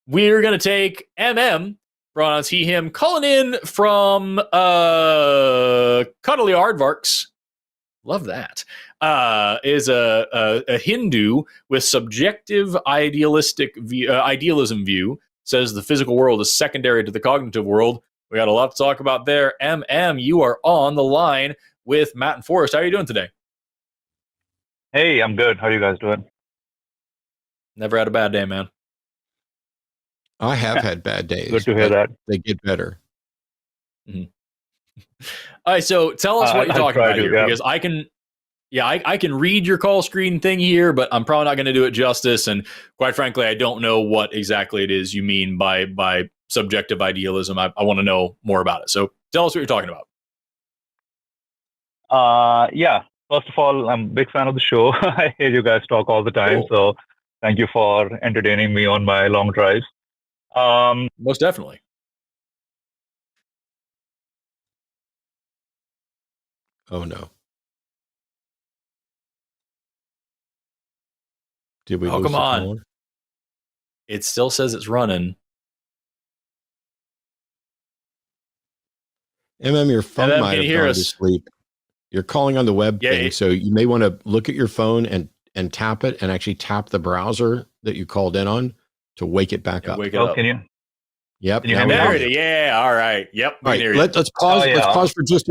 we're going to take MM, pronouns he, him, calling in from Cuddly Aardvarks. Love that. Is a Hindu with subjective idealism view. Says the physical world is secondary to the cognitive world. We got a lot to talk about there. MM, you are on the line with Matt and Forrest. How are you doing today? Hey, I'm good. How are you guys doing? Never had a bad day, man. I have had bad days. Good to hear that. They get better. Mm-hmm. All right, so tell us what you're talking about here, because I can read your call screen thing here, but I'm probably not going to do it justice. And quite frankly, I don't know what exactly it is you mean by subjective idealism. I want to know more about it. So tell us what you're talking about. Yeah. First of all, I'm a big fan of the show. I hear you guys talk all the time. Cool. So thank you for entertaining me on my long drives. Most definitely. Oh, no. Did we lose come the on. caller? It still says it's running. Your phone might have gone to sleep. You're calling on the web thing, so you may want to look at your phone and tap it and actually tap the browser that you called in on to wake it back up. Wake it up. Can you? Yep. Can you hear me? Yeah. All right. Yep. All right. Let's pause. Let's pause for just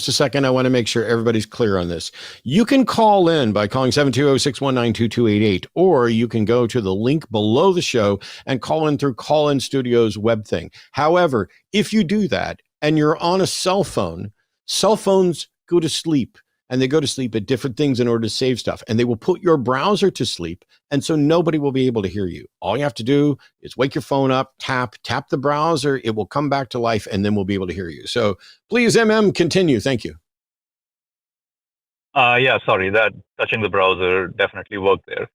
a second. I want to make sure everybody's clear on this. You can call in by calling 720-619-2288, or you can go to the link below the show and call in through Call In Studio's web thing. However, if you do that and you're on a cell phone, cell phones go to sleep, and they go to sleep at different things in order to save stuff, and they will put your browser to sleep, and so nobody will be able to hear you. All you have to do is wake your phone up, tap the browser, it will come back to life, and then we'll be able to hear you. So please, MM, continue. Thank you. Yeah, sorry, that touching the browser definitely worked there.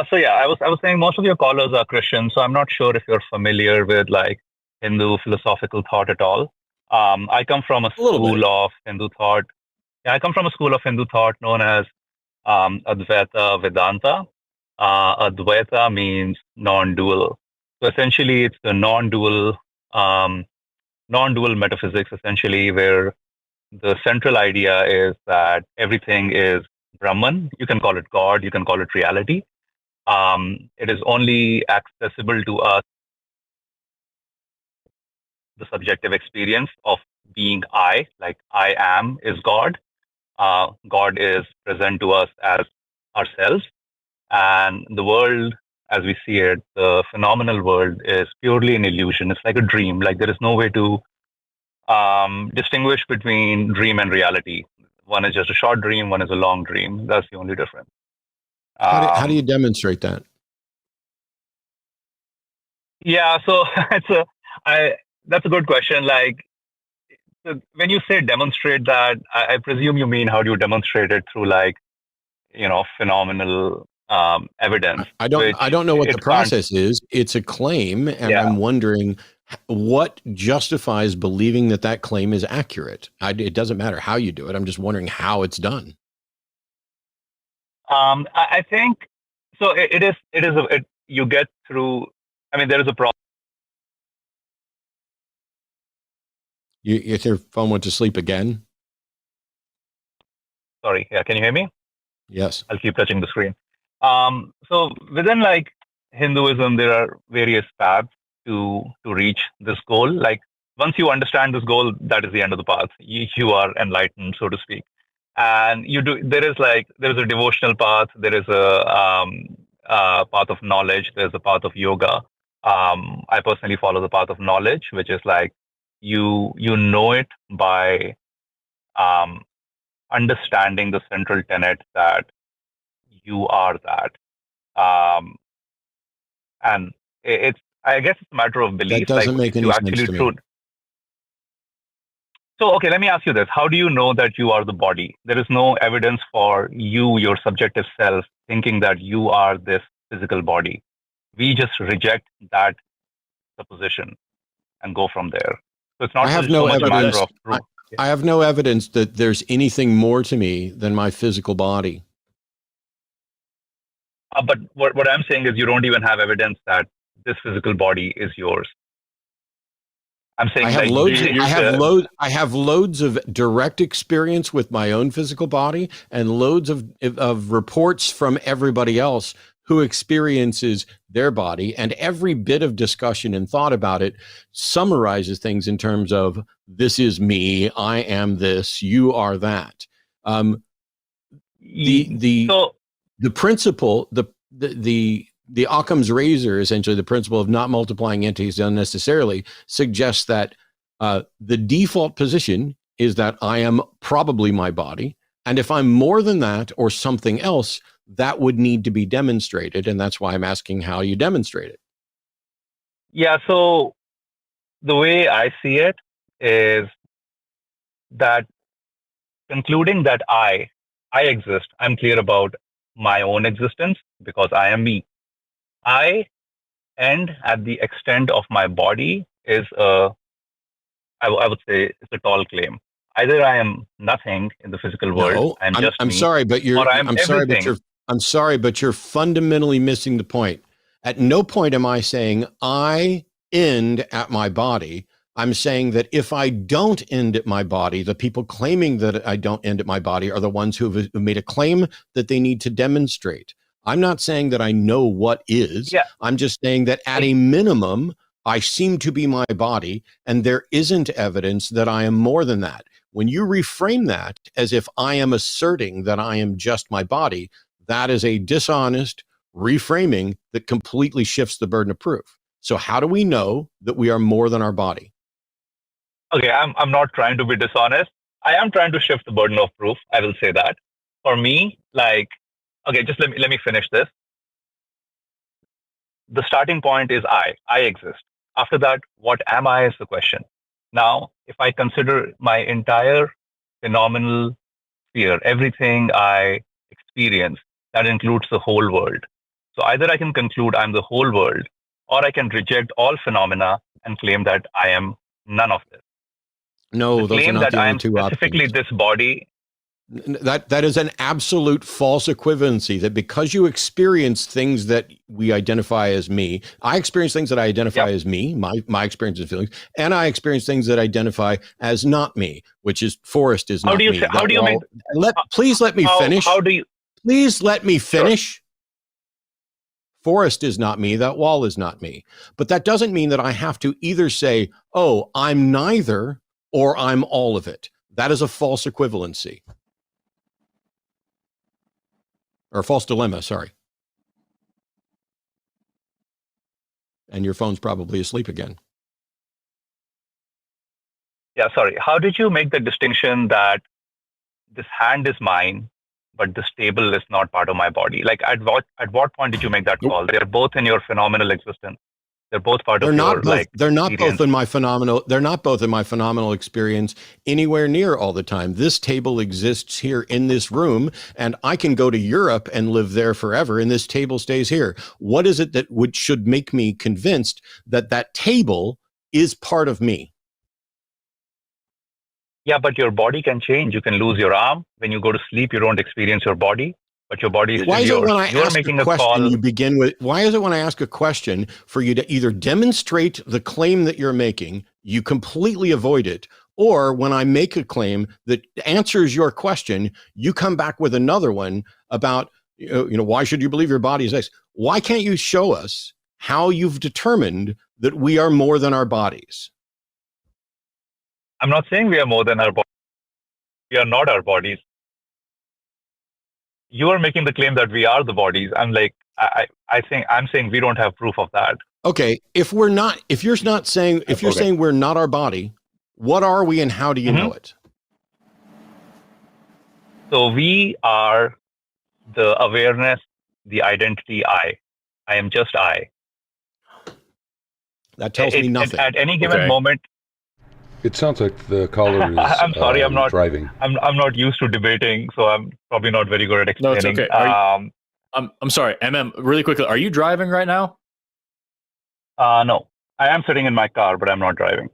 So yeah, I was saying most of your callers are Christian, so I'm not sure if you're familiar with like Hindu philosophical thought at all. I come from a school of Hindu thought. Yeah, I come from a school of Hindu thought known as Advaita Vedanta. Advaita means non-dual. So essentially, it's the non-dual metaphysics, essentially, where the central idea is that everything is Brahman. You can call it God, you can call it reality. It is only accessible to us, the subjective experience of being I, like I am is God. God is present to us as ourselves, and the world as we see it, the phenomenal world, is purely an illusion. It's like a dream. Like there is no way to distinguish between dream and reality. One is just a short dream, one is a long dream. That's the only difference. How do you demonstrate that? Yeah, so that's a good question. Like, so when you say demonstrate that, I presume you mean how do you demonstrate it through, like, phenomenal evidence. I don't know what the process is. It's a claim, and I'm wondering what justifies believing that claim is accurate. It doesn't matter how you do it. I'm just wondering how it's done. I think so. You get through. I mean, there is a problem. Your phone went to sleep again? Sorry. Yeah. Can you hear me? Yes. I'll keep touching the screen. So within like Hinduism, there are various paths to reach this goal. Like once you understand this goal, that is the end of the path. You are enlightened, so to speak. And there is a devotional path. There is a path of knowledge. There's a path of yoga. I personally follow the path of knowledge, which is like you know it by understanding the central tenet that you are that. And I guess it's a matter of belief. That doesn't make any sense to me. So, okay, let me ask you this. How do you know that you are the body? There is no evidence for you, your subjective self, thinking that you are this physical body. We just reject that supposition and go from there. So it's not I have so much a matter of proof. I have no evidence that there's anything more to me than my physical body. But what I'm saying is you don't even have evidence that this physical body is yours. I'm saying I have loads of direct experience with my own physical body and loads of reports from everybody else who experiences their body, and every bit of discussion and thought about it summarizes things in terms of this is me, I am this, you are that. The principle, the Occam's razor, essentially the principle of not multiplying entities unnecessarily, suggests that the default position is that I am probably my body. And if I'm more than that or something else, that would need to be demonstrated. And that's why I'm asking how you demonstrate it. Yeah, so the way I see it is that concluding that I exist, I'm clear about my own existence because I am me. I end at the extent of my body is I would say it's a tall claim. Either I am nothing in the physical world. No, I'm sorry, but you're fundamentally missing the point. At no point am I saying I end at my body. I'm saying that if I don't end at my body, the people claiming that I don't end at my body are the ones who have made a claim that they need to demonstrate. I'm not saying that I know what is. Yeah. I'm just saying that at a minimum, I seem to be my body, and there isn't evidence that I am more than that. When you reframe that as if I am asserting that I am just my body, that is a dishonest reframing that completely shifts the burden of proof. So how do we know that we are more than our body? Okay, I'm not trying to be dishonest. I am trying to shift the burden of proof. I will say that. For me, okay, just let me finish this. The starting point is I exist. After that, what am I is the question. Now, if I consider my entire phenomenal sphere, everything I experience, that includes the whole world. So either I can conclude I'm the whole world, or I can reject all phenomena and claim that I am none of this. No, those are not the only two options. Specifically this body. That is an absolute false equivalency, that because you experience things that we identify as me, I experience things that I identify as me, my experience and feelings, and I experience things that identify as not me, which is Forrest is not me. Please let me finish. Please let me finish. Sure. Forrest is not me. That wall is not me. But that doesn't mean that I have to either say, oh, I'm neither, or I'm all of it. That is a false equivalency. Or a false dilemma, sorry. And your phone's probably asleep again. Yeah, sorry. How did you make the distinction that this hand is mine, but this table is not part of my body? Like at what point did you make that call? They're both in your phenomenal existence. They're both part of your experience. They're not both in my phenomenal experience anywhere near all the time. This table exists here in this room, and I can go to Europe and live there forever, and this table stays here. What is it that should make me convinced that that table is part of me? Yeah, but your body can change. You can lose your arm. When you go to sleep, you don't experience your body. But your body is why is yours. It when I You're ask making a question, call. you begin with, why is it when I ask a question for you to either demonstrate the claim that you're making, you completely avoid it, or when I make a claim that answers your question, you come back with another one about, why should you believe your body is X? Why can't you show us how you've determined that we are more than our bodies? I'm not saying we are more than our bodies. We are not our bodies. You are making the claim that we are the bodies. I'm saying we don't have proof of that. Okay, if you're saying we're not our body, what are we and how do you know it? So we are the awareness, the identity I am just I. That tells me nothing. At any given moment. It sounds like the caller is I'm sorry, I'm not driving. I'm not used to debating, so I'm probably not very good at explaining. No, it's okay. I'm sorry, really quickly, are you driving right now? No, I am sitting in my car, but I'm not driving.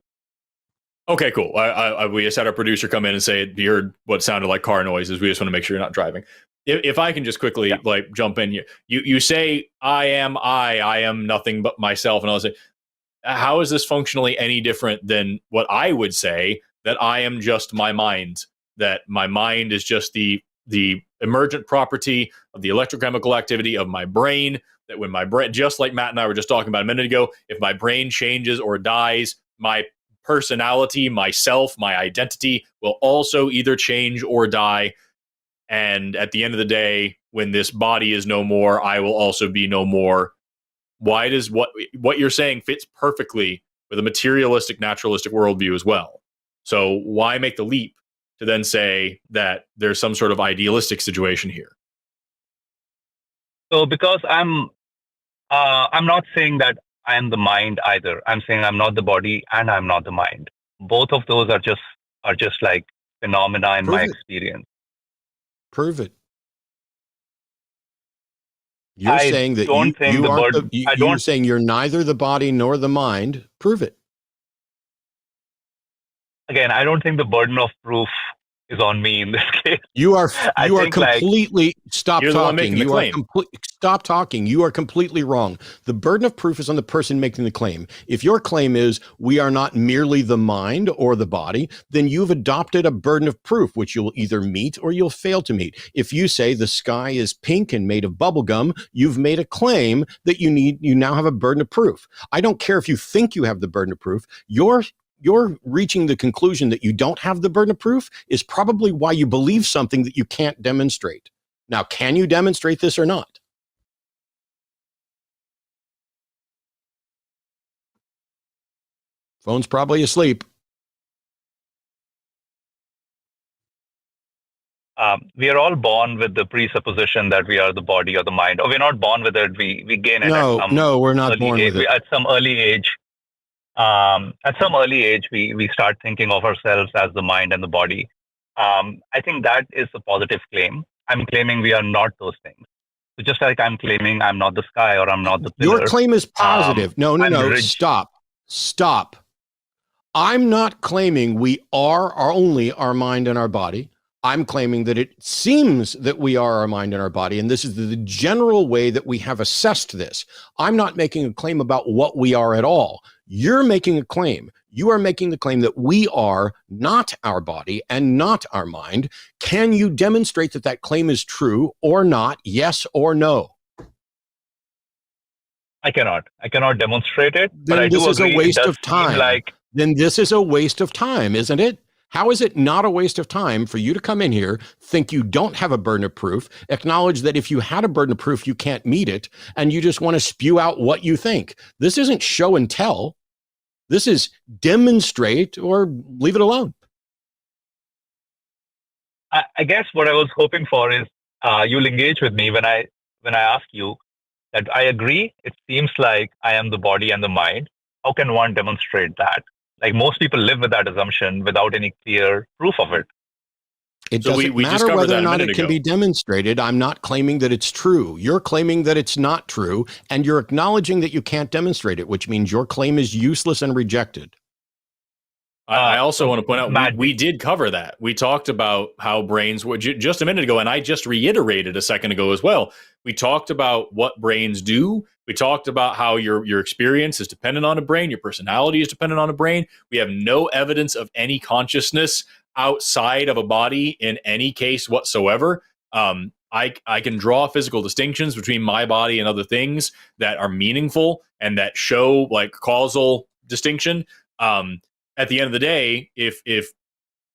Okay, cool. We just had our producer come in and say you heard what sounded like car noises. We just want to make sure you're not driving. if I can just quickly like jump in here, you say I am nothing but myself, and I'll say, how is this functionally any different than what I would say that I am just my mind, that my mind is just the emergent property of the electrochemical activity of my brain, that when my brain, just like Matt and I were just talking about a minute ago, if my brain changes or dies, my personality, myself, my identity will also either change or die. And at the end of the day, when this body is no more, I will also be no more. Why does what you're saying fits perfectly with a materialistic, naturalistic worldview as well? So why make the leap to then say that there's some sort of idealistic situation here? So because I'm not saying that I am the mind either. I'm saying I'm not the body and I'm not the mind. Both of those are just like phenomena in my experience. Prove it. You're saying that you're saying you're neither the body nor the mind. Prove it. Again, I don't think the burden of proof is on me in this case. You are completely stop talking. Stop talking. You are completely wrong. The burden of proof is on the person making the claim. If your claim is we are not merely the mind or the body, then you've adopted a burden of proof, which you'll either meet or you'll fail to meet. If you say the sky is pink and made of bubble gum, you've made a claim that you now have a burden of proof. I don't care if you think you have the burden of proof. You're reaching the conclusion that you don't have the burden of proof is probably why you believe something that you can't demonstrate. Now, can you demonstrate this or not? Phone's probably asleep. We are all born with the presupposition that we are the body or the mind, or we're not born with it. We gain it. No, we're not born with it. At some early age. We start thinking of ourselves as the mind and the body. I think that is a positive claim. I'm claiming we are not those things. So just like I'm claiming I'm not the sky or I'm not the pillar. Your claim is positive. No. Stop. I'm not claiming we are only our mind and our body. I'm claiming that it seems that we are our mind and our body, and this is the general way that we have assessed this. I'm not making a claim about what we are at all. You're making a claim. You are making the claim that we are not our body and not our mind. Can you demonstrate that that claim is true or not? Yes or no? I cannot demonstrate it. Then but I this do is agree a waste of time. Then this is a waste of time, isn't it? How is it not a waste of time for you to come in here, think you don't have a burden of proof, acknowledge that if you had a burden of proof, you can't meet it, and you just want to spew out what you think? This isn't show and tell. This is demonstrate or leave it alone. I guess what I was hoping for is you'll engage with me when I ask you that I agree. It seems like I am the body and the mind. How can one demonstrate that? Like most people live with that assumption without any clear proof of it. It doesn't matter whether or not it can be demonstrated. I'm not claiming that it's true. You're claiming that it's not true, and you're acknowledging that you can't demonstrate it, which means your claim is useless and rejected. I also want to point out, we did cover that. We talked about how brains were just a minute ago, and I just reiterated a second ago as well. We talked about what brains do. We talked about how your experience is dependent on a brain. Your personality is dependent on a brain. We have no evidence of any consciousness outside of a body in any case whatsoever. I can draw physical distinctions between my body and other things that are meaningful and that show like causal distinction. At the end of the day, if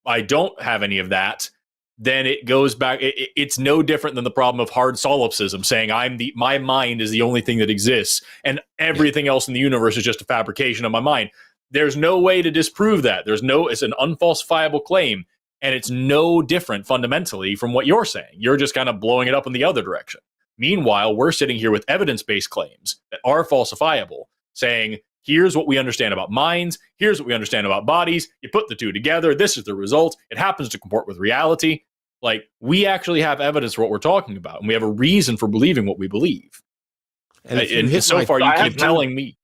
I don't have any of that, then it goes back. It's no different than the problem of hard solipsism, saying my mind is the only thing that exists, and everything else in the universe is just a fabrication of my mind. There's no way to disprove that. It's an unfalsifiable claim, and it's no different fundamentally from what you're saying. You're just kind of blowing it up in the other direction. Meanwhile, we're sitting here with evidence-based claims that are falsifiable, saying, here's what we understand about minds. Here's what we understand about bodies. You put the two together. This is the result. It happens to comport with reality. Like, we actually have evidence for what we're talking about, and we have a reason for believing what we believe. And so far, you keep telling me.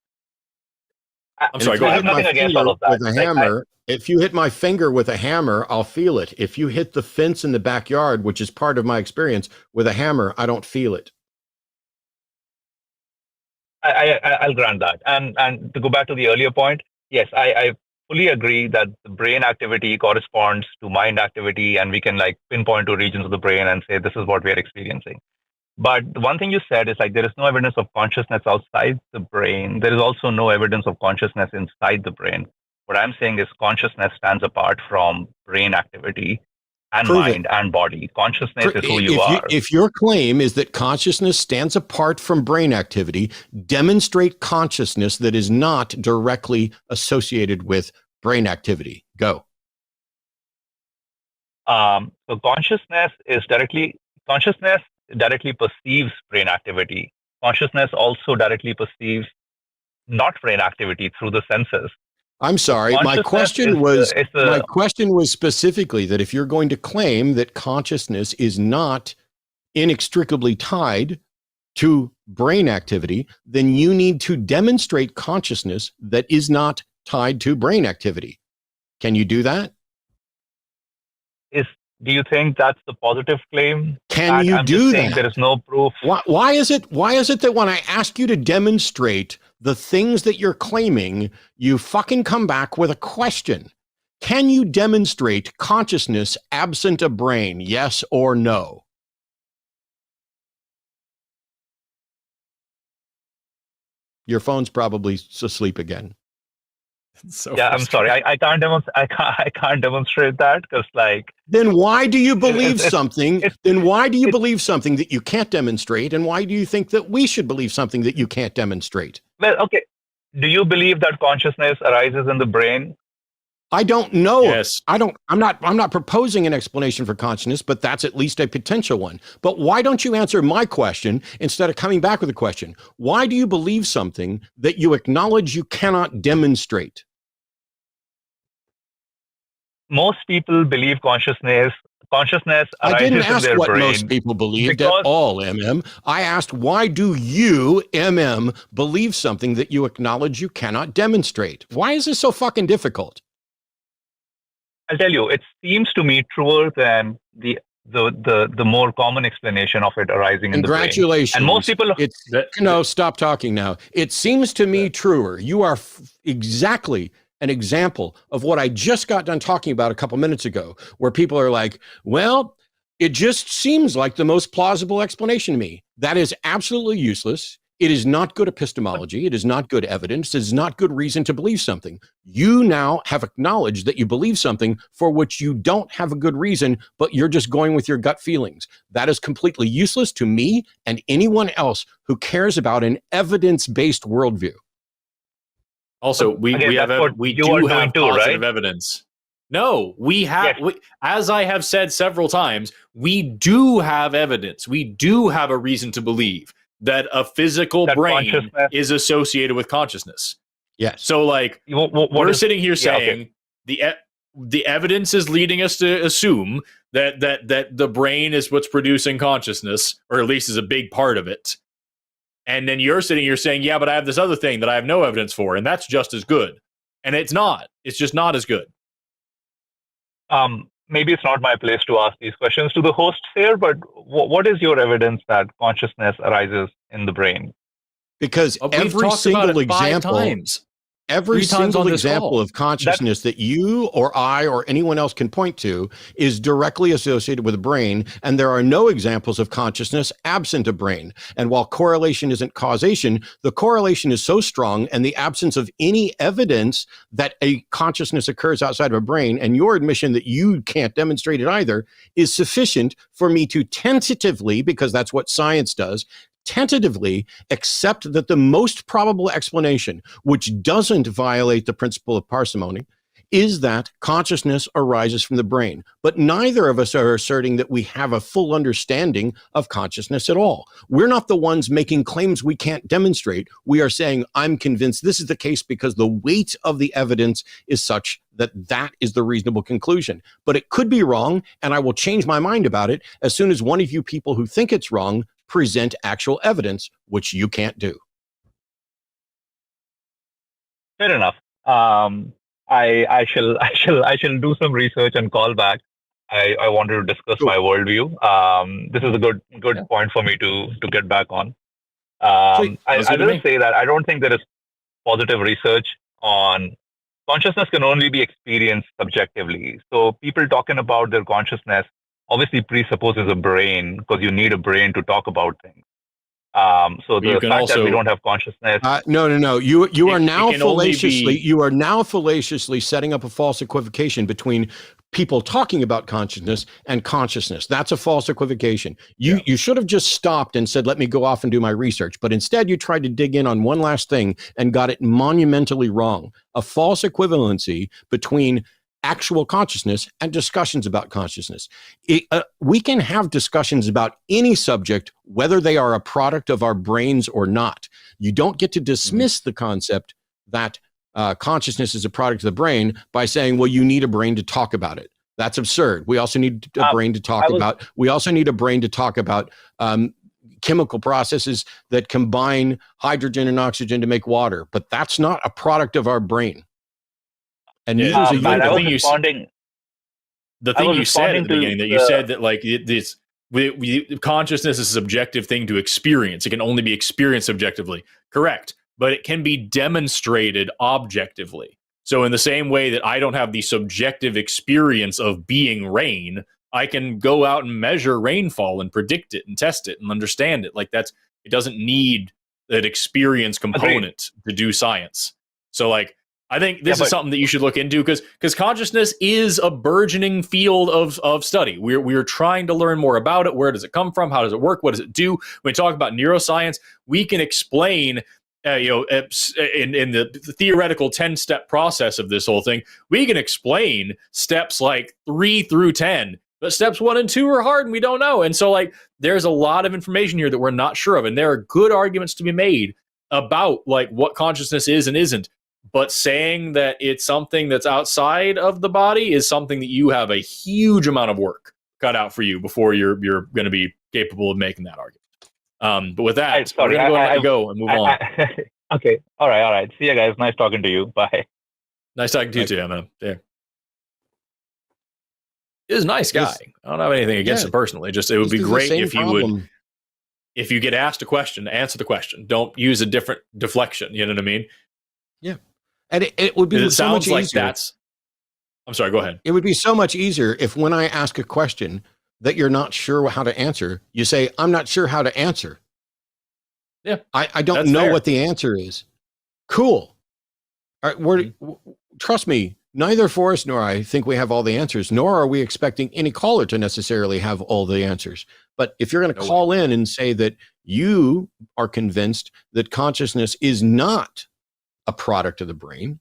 I'm sorry, go ahead. Nothing against all of that. With a hammer, if you hit my finger with a hammer, I'll feel it. If you hit the fence in the backyard, which is part of my experience, with a hammer, I don't feel it. I'll grant that. And to go back to the earlier point, yes, I fully agree that the brain activity corresponds to mind activity, and we can like pinpoint to regions of the brain and say this is what we are experiencing. But the one thing you said is like there is no evidence of consciousness outside the brain. There is also no evidence of consciousness inside the brain. What I'm saying is consciousness stands apart from brain activity and mind and body. Consciousness is who you are. If your claim is that consciousness stands apart from brain activity, demonstrate consciousness that is not directly associated with brain activity. Go. So consciousness directly perceives brain activity. Consciousness also directly perceives not brain activity through the senses. I'm sorry. My question was specifically that if you're going to claim that consciousness is not inextricably tied to brain activity, then you need to demonstrate consciousness that is not tied to brain activity. Can you do that? Do you think that's the positive claim? Can you do that? There is no proof. Why is it that when I ask you to demonstrate the things that you're claiming, you fucking come back with a question? Can you demonstrate consciousness absent a brain? Yes or no? Your phone's probably asleep again. So yeah, I'm sorry. I can't demonstrate that because like. Then why do you believe something? Then why do you believe something that you can't demonstrate? And why do you think that we should believe something that you can't demonstrate? Well, okay. Do you believe that consciousness arises in the brain? I don't know. Yes. I'm not proposing an explanation for consciousness, but that's at least a potential one. But why don't you answer my question instead of coming back with a question? Why do you believe something that you acknowledge you cannot demonstrate? Most people believe consciousness arises in their brain. I didn't ask what most people believed at all, MM. I asked, why do you, MM, believe something that you acknowledge you cannot demonstrate? Why is this so fucking difficult? I'll tell you, it seems to me truer than the more common explanation of it arising in the brain. Congratulations. And most people... No, stop talking now. It seems to me truer. You are exactly an example of what I just got done talking about a couple minutes ago, where people are like, well, it just seems like the most plausible explanation to me. That is absolutely useless. It is not good epistemology. It is not good evidence. It is not good reason to believe something. You now have acknowledged that you believe something for which you don't have a good reason, but you're just going with your gut feelings. That is completely useless to me and anyone else who cares about an evidence-based worldview. Also, we do have positive evidence. No, we have, as I have said several times, we do have evidence. We do have a reason to believe that a physical brain is associated with consciousness. Yes. So, like, we're sitting here saying the evidence is leading us to assume that the brain is what's producing consciousness, or at least is a big part of it. And then you're sitting here saying, yeah, but I have this other thing that I have no evidence for, and that's just as good. And it's not. It's just not as good. Maybe it's not my place to ask these questions to the hosts here, but what is your evidence that consciousness arises in the brain? Because every single example... Every single example of consciousness that you or I or anyone else can point to is directly associated with a brain, and there are no examples of consciousness absent a brain. And while correlation isn't causation, the correlation is so strong, and the absence of any evidence that a consciousness occurs outside of a brain, and your admission that you can't demonstrate it either, is sufficient for me to tentatively, because that's what science does, tentatively accept that the most probable explanation, which doesn't violate the principle of parsimony, is that consciousness arises from the brain. But neither of us are asserting that we have a full understanding of consciousness at all. We're not the ones making claims we can't demonstrate. We are saying, I'm convinced this is the case because the weight of the evidence is such that that is the reasonable conclusion. But it could be wrong, and I will change my mind about it as soon as one of you people who think it's wrong present actual evidence, which you can't do. Fair enough. I shall do some research and call back. I wanted to discuss my worldview. This is a good point for me to get back on. I will say that I don't think there is positive research on consciousness can only be experienced subjectively. So people talking about their consciousness obviously presupposes a brain, because you need a brain to talk about things. So the fact that we don't have consciousness. No. You are now fallaciously setting up a false equivocation between people talking about consciousness and consciousness. That's a false equivocation. You should have just stopped and said, let me go off and do my research. But instead you tried to dig in on one last thing and got it monumentally wrong. A false equivalency between actual consciousness and discussions about consciousness. We can have discussions about any subject, whether they are a product of our brains or not. You don't get to dismiss the concept that consciousness is a product of the brain by saying, well, you need a brain to talk about it. That's absurd. We also need a brain to talk about. We also need a brain to talk about chemical processes that combine hydrogen and oxygen to make water. But that's not a product of our brain. And the thing you said at the beginning, that you said that like consciousness is a subjective thing to experience. It can only be experienced subjectively. Correct. But it can be demonstrated objectively. So in the same way that I don't have the subjective experience of being rain, I can go out and measure rainfall and predict it and test it and understand it. Like it doesn't need that experience component to do science. So like, I think this is something that you should look into, because consciousness is a burgeoning field of study. We're trying to learn more about it. Where does it come from? How does it work? What does it do? When we talk about neuroscience, we can explain, in the theoretical 10-step process of this whole thing, we can explain steps like 3 through 10. But steps 1 and 2 are hard, and we don't know. And so, like, there's a lot of information here that we're not sure of, and there are good arguments to be made about like what consciousness is and isn't. But saying that it's something that's outside of the body is something that you have a huge amount of work cut out for you before you're going to be capable of making that argument. But with that, we're going to let you go and move on. Okay. All right. See you guys. Nice talking to you. Bye. Nice talking to you too, man. Yeah. He's a nice guy. I don't have anything against him personally. Just it would be great if you would, if you get asked a question, answer the question. Don't use a different deflection. You know what I mean? Yeah. And it would be so much easier. I'm sorry, go ahead. It would be so much easier if when I ask a question that you're not sure how to answer, you say, I'm not sure how to answer. Yeah. I don't know what the answer is. Cool. All right, trust me, neither Forrest nor I think we have all the answers, nor are we expecting any caller to necessarily have all the answers. But if you're going to call in and say that you are convinced that consciousness is not a product of the brain,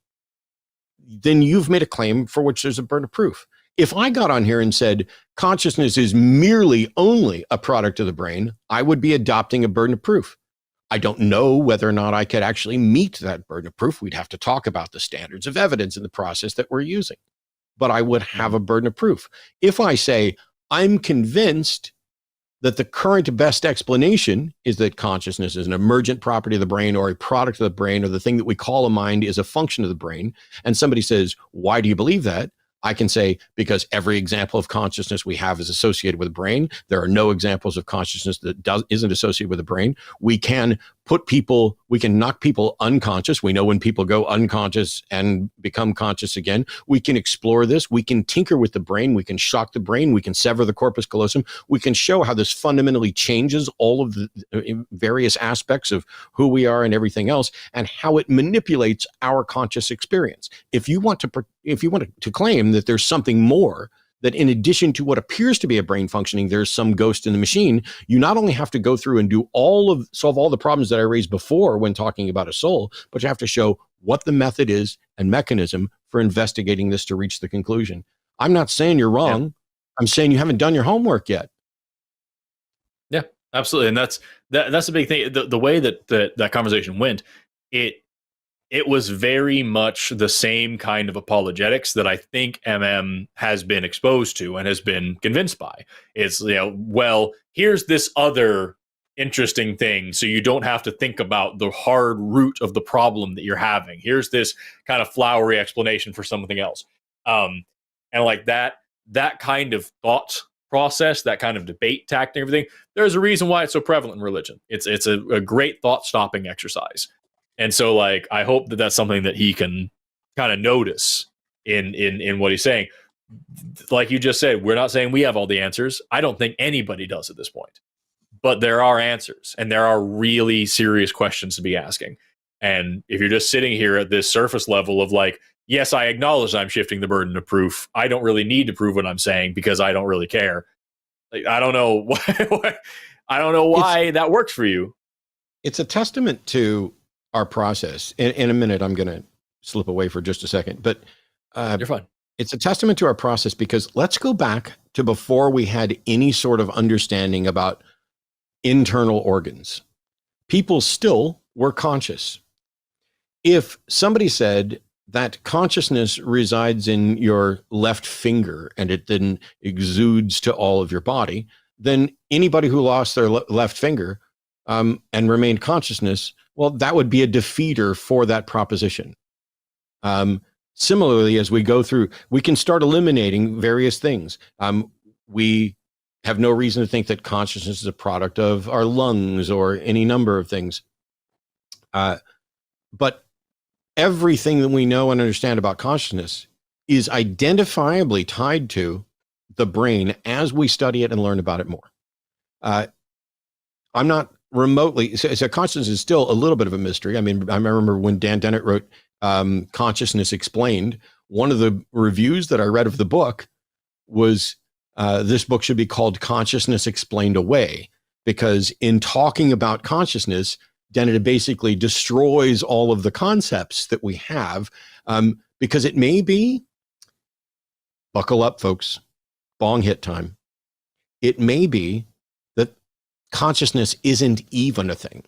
then you've made a claim for which there's a burden of proof. If I got on here and said consciousness is merely only a product of the brain, I would be adopting a burden of proof. I don't know whether or not I could actually meet that burden of proof. We'd have to talk about the standards of evidence in the process that we're using, but I would have a burden of proof. If I say I'm convinced that the current best explanation is that consciousness is an emergent property of the brain or a product of the brain, or the thing that we call a mind is a function of the brain, and somebody says, why do you believe that? I can say, because every example of consciousness we have is associated with the brain. There are no examples of consciousness that isn't associated with the brain. We can knock people unconscious. We know when people go unconscious and become conscious again. We can explore this. We can tinker with the brain. We can shock the brain. We can sever the corpus callosum. We can show how this fundamentally changes all of the various aspects of who we are and everything else, and how it manipulates our conscious experience. If you want to claim that there's something more, that in addition to what appears to be a brain functioning, there's some ghost in the machine, you not only have to go through and solve all the problems that I raised before when talking about a soul, but you have to show what the method is and mechanism for investigating this to reach the conclusion. I'm not saying you're wrong. Yeah. I'm saying you haven't done your homework yet. Yeah, absolutely. And that's a big thing. The way that conversation went, it was very much the same kind of apologetics that I think MM has been exposed to and has been convinced by. It's, well, here's this other interesting thing so you don't have to think about the hard root of the problem that you're having. Here's this kind of flowery explanation for something else. And like that kind of thought process, that kind of debate tactic and everything, there's a reason why it's so prevalent in religion. It's a great thought stopping exercise. And so like I hope that that's something that he can kind of notice in what he's saying. Like you just said, we're not saying we have all the answers. I don't think anybody does at this point. But there are answers, and there are really serious questions to be asking. And if you're just sitting here at this surface level of like, yes, I acknowledge I'm shifting the burden of proof. I don't really need to prove what I'm saying because I don't really care. Like, I don't know why. I don't know why that works for you. It's a testament to our process. In a minute, I'm going to slip away for just a second, but you're fine. It's a testament to our process because let's go back to before we had any sort of understanding about internal organs. People still were conscious. If somebody said that consciousness resides in your left finger and it then exudes to all of your body, then anybody who lost their left finger and remained consciousness, well, that would be a defeater for that proposition. Similarly, as we go through, we can start eliminating various things. We have no reason to think that consciousness is a product of our lungs or any number of things. But everything that we know and understand about consciousness is identifiably tied to the brain as we study it and learn about it more. I'm not remotely, so consciousness is still a little bit of a mystery. I mean, I remember when Dan Dennett wrote Consciousness Explained, one of the reviews that I read of the book was this book should be called Consciousness Explained Away, because in talking about consciousness, Dennett basically destroys all of the concepts that we have, because it may be, buckle up, folks, bong hit time. It may be that consciousness isn't even a thing.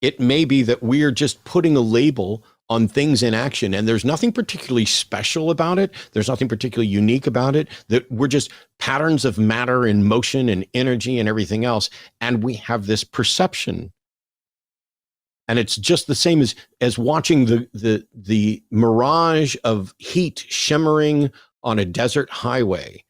It may be that we're just putting a label on things in action, and there's nothing particularly special about it. There's nothing particularly unique about it, that we're just patterns of matter in motion and energy and everything else. And we have this perception. And it's just the same as watching the mirage of heat shimmering on a desert highway.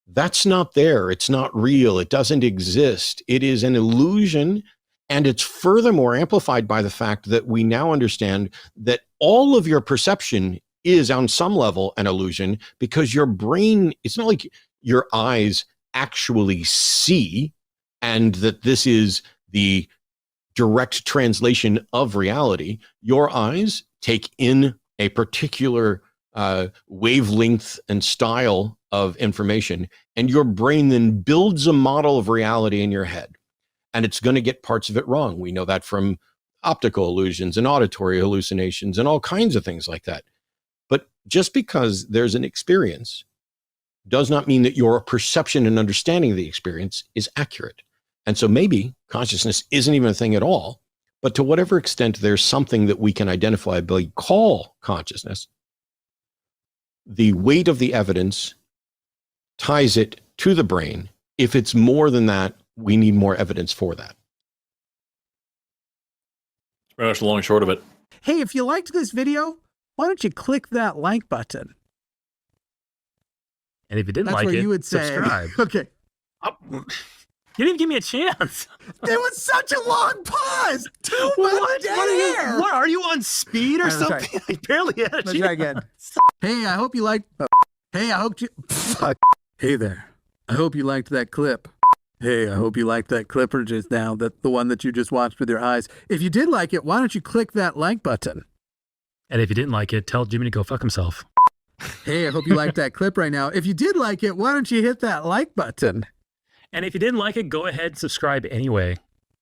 That's not there. It's not real. It doesn't exist. It is an illusion. And it's furthermore amplified by the fact that we now understand that all of your perception is on some level an illusion, because your brain, it's not like your eyes actually see and that this is the direct translation of reality. Your eyes take in a particular wavelength and style of information, and your brain then builds a model of reality in your head. And it's going to get parts of it wrong. We know that from optical illusions and auditory hallucinations and all kinds of things like that. But just because there's an experience does not mean that your perception and understanding of the experience is accurate. And so maybe consciousness isn't even a thing at all, but to whatever extent there's something that we can identifiably call consciousness, the weight of the evidence ties it to the brain. If it's more than that, we need more evidence for that. That's pretty much the long and short of it. Hey, if you liked this video, why don't you click that like button? And if you didn't That's like where it, you would say, subscribe. Okay. You didn't even give me a chance. There was such a long pause. What are you on speed or something? I barely had a chance. Let's try again. Hey, I hope you liked. Hey, I hope you. Fuck. Hey there. I hope you liked that clip. Hey, I hope you liked that clipper just now, the one that you just watched with your eyes. If you did like it, why don't you click that like button? And if you didn't like it, tell Jimmy to go fuck himself. Hey, I hope you liked that clip right now. If you did like it, why don't you hit that like button? And if you didn't like it, go ahead and subscribe anyway.